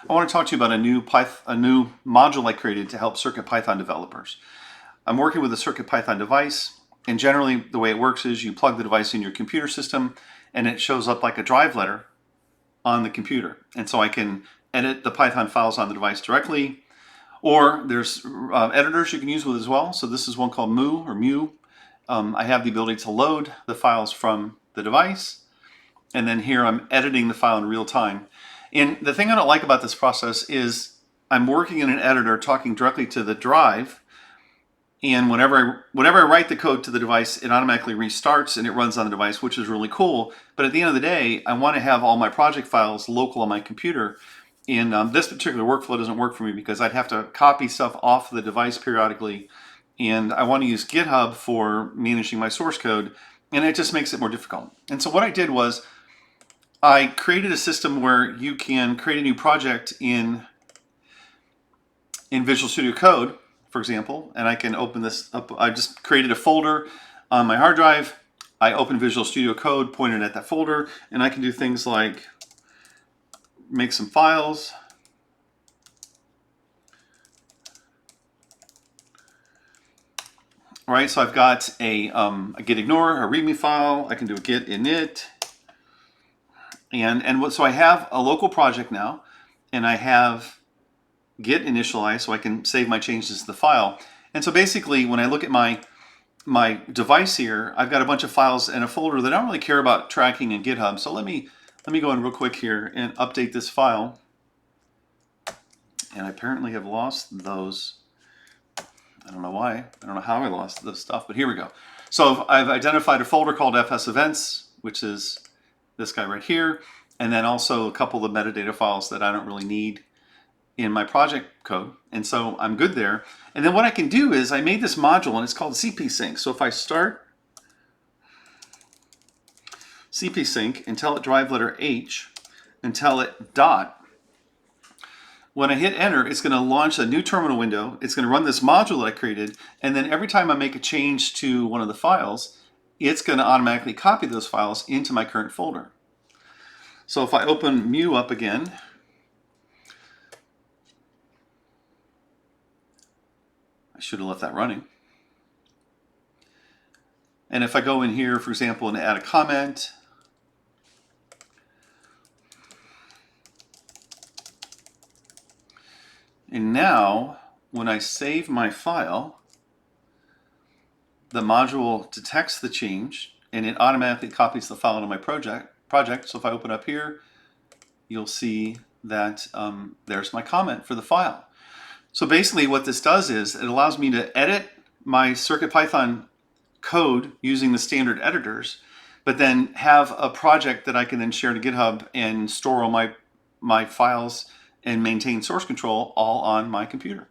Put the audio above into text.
I want to talk to you about a new module I created to help CircuitPython developers. I'm working with a CircuitPython device, and generally the way it works is you plug the device in your computer system and it shows up like a drive letter on the computer. And so I can edit the Python files on the device directly, or there's editors you can use with as well. So this is one called Mu. I have the ability to load the files from the device, and then here I'm editing the file in real time. And the thing I don't like about this process is I'm working in an editor talking directly to the drive, and whenever I write the code to the device, it automatically restarts and it runs on the device, which is really cool. But at the end of the day, I want to have all my project files local on my computer. And this particular workflow doesn't work for me because I'd have to copy stuff off the device periodically. And I want to use GitHub for managing my source code, and it just makes it more difficult. And so what I did was I created a system where you can create a new project in Visual Studio Code, for example, and I can open this up. I just created a folder on my hard drive. I open Visual Studio Code, pointed at that folder, and I can do things like make some files. All right, so I've got a git ignore, a readme file. I can do a git init. So I have a local project now, and I have git initialized so I can save my changes to the file. And so basically when I look at my device here, I've got a bunch of files in a folder that I don't really care about tracking in GitHub. So let me go in real quick here and update this file. And I apparently have lost those. I don't know why. I don't know how I lost this stuff, but here we go. So I've identified a folder called FS Events, which is this guy right here, and then also a couple of metadata files that I don't really need in my project code. And so I'm good there. And then what I can do is I made this module, and it's called cpsync. So if I start cpsync and tell it drive letter H and tell it dot, when I hit enter, it's going to launch a new terminal window. It's going to run this module that I created, and then every time I make a change to one of the files, it's going to automatically copy those files into my current folder. So if I open Mu up again, I should have left that running. And if I go in here, for example, and add a comment, and now when I save my file, the module detects the change and it automatically copies the file into my project. So if I open up here, you'll see that there's my comment for the file. So basically what this does is it allows me to edit my CircuitPython code using the standard editors, but then have a project that I can then share to GitHub and store all my files and maintain source control all on my computer.